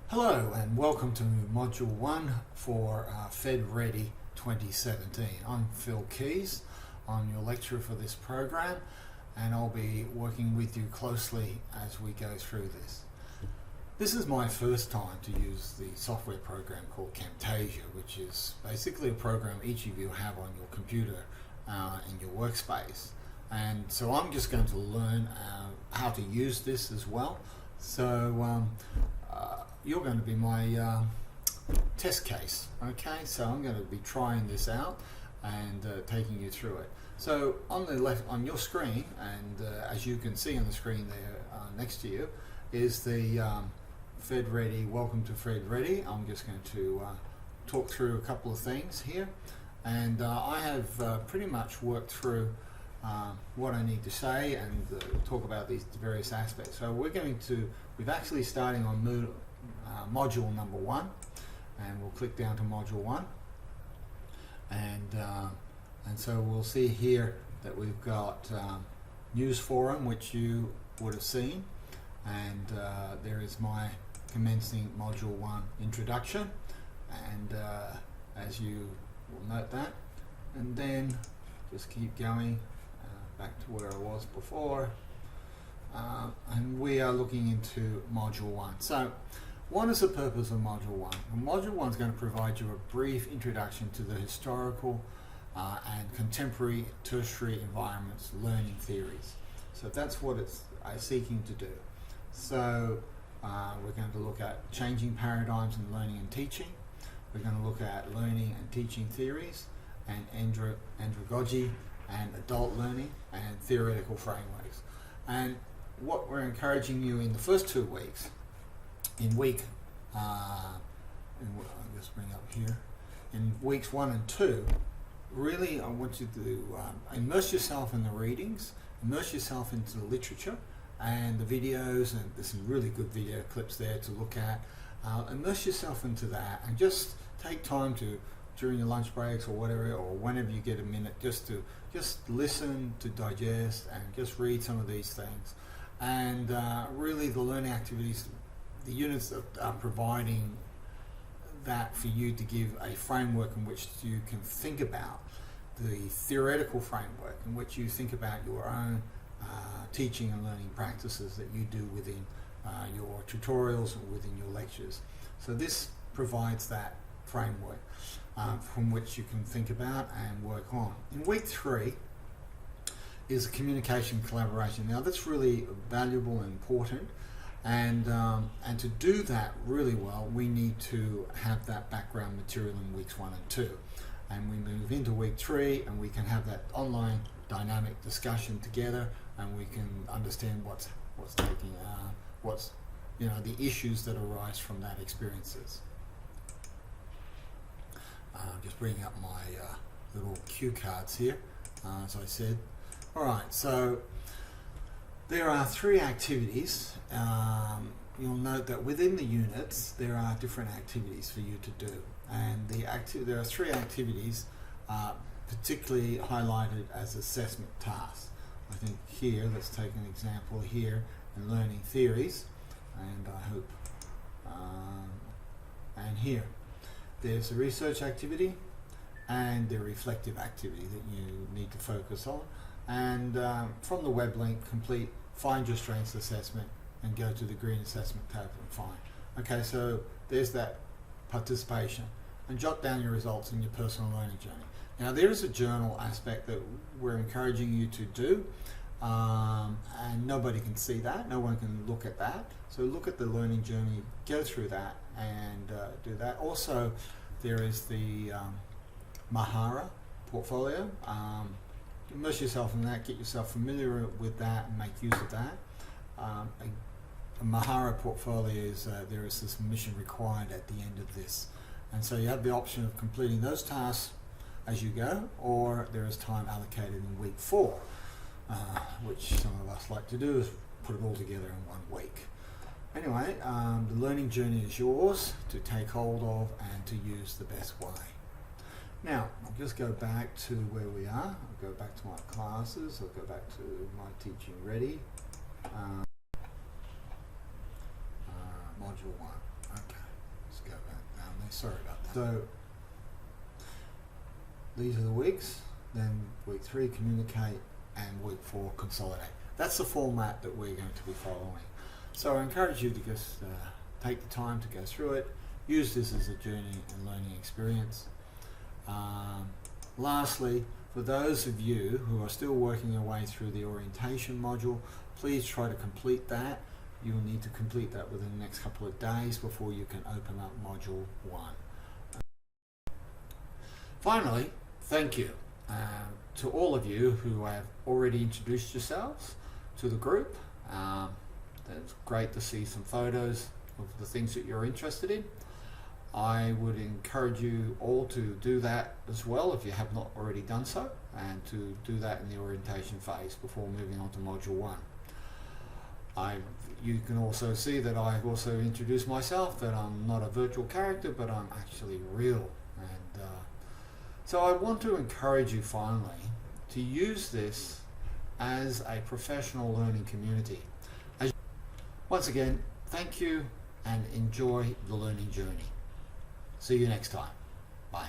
Hello and welcome to Module 1 for FedReady 2017. I'm Phil Keys. I'm your lecturer for this program and I'll be working with you closely as we go through this. This is my first time to use the software program called Camtasia, which is basically a program each of you have on your computer in your workspace. And so I'm just going to learn how to use this as well. So you're going to be my test case, okay? So I'm going to be trying this out and taking you through it. So on the left, on your screen, and as you can see on the screen there next to you, is the FedReady, welcome to FedReady. I'm just going to talk through a couple of things here. And I have pretty much worked through what I need to say and talk about these various aspects. So we're actually starting on module number 1, and we'll click down to module 1, and so we'll see here that we've got news forum, which you would have seen, and there is my commencing module 1 introduction, and as you will note that, and then just keep going back to where I was before, and we are looking into module 1. So what is the purpose of module 1? Well, module 1 is going to provide you a brief introduction to the historical and contemporary tertiary environments learning theories. So that's what it's seeking to do. So we're going to look at changing paradigms in learning and teaching. We're going to look at learning and teaching theories and andragogy and adult learning and theoretical frameworks. And what we're encouraging you in the first 2 weeks, in week, I'll just bring up here, in weeks 1 and 2, really I want you to immerse yourself in the readings, immerse yourself into the literature and the videos, and there's some really good video clips there to look at. Immerse yourself into that and just take time to, during your lunch breaks or whatever, or whenever you get a minute, just listen, to digest, and just read some of these things. And really the learning activities, the units that are providing that for you to give a framework in which you can think about the theoretical framework in which you think about your own teaching and learning practices that you do within your tutorials or within your lectures. So this provides that framework from which you can think about and work on. In week 3 is communication collaboration. Now that's really valuable and important, and to do that really well, we need to have that background material in weeks 1 and 2, and we move into week 3 and we can have that online dynamic discussion together, and we can understand what's taking the issues that arise from that experiences. Just bringing up my little cue cards here, as I said. Alright, so there are 3 activities. You'll note that within the units there are different activities for you to do, and there are 3 activities particularly highlighted as assessment tasks. I think here, let's take an example here in learning theories, and I hope, and here there's a research activity and the reflective activity that you need to focus on, and from the web link, find your strengths assessment and go to the green assessment tab and find. Okay, so there's that participation, and jot down your results in your personal learning journey. Now there is a journal aspect that we're encouraging you to do, and nobody can see that, no one can look at that. So look at the learning journey, go through that and do that. Also there is the Mahara portfolio. Immerse yourself in that, get yourself familiar with that and make use of that. A Mahara portfolio is, there is this mission required at the end of this. And so you have the option of completing those tasks as you go, or there is time allocated in week 4, which some of us like to do, is put it all together in 1 week. Anyway, the learning journey is yours to take hold of and to use the best way. Now, I'll just go back to where we are. I'll go back to my classes. I'll go back to my Teaching Ready. Module 1. Okay. go back down there. Sorry about that. So these are the weeks. Then week 3, communicate, and week 4, consolidate. That's the format that we're going to be following. So I encourage you to just take the time to go through it. Use this as a journey and learning experience. Lastly, for those of you who are still working your way through the orientation module, please try to complete that. You'll need to complete that within the next couple of days before you can open up module 1. Finally, thank you to all of you who have already introduced yourselves to the group. It's great to see some photos of the things that you're interested in. I would encourage you all to do that as well if you have not already done so, and to do that in the orientation phase before moving on to module 1. You can also see that I've also introduced myself, that I'm not a virtual character, but I'm actually real. And so I want to encourage you finally to use this as a professional learning community. Once again, thank you and enjoy the learning journey. See you next time. Bye.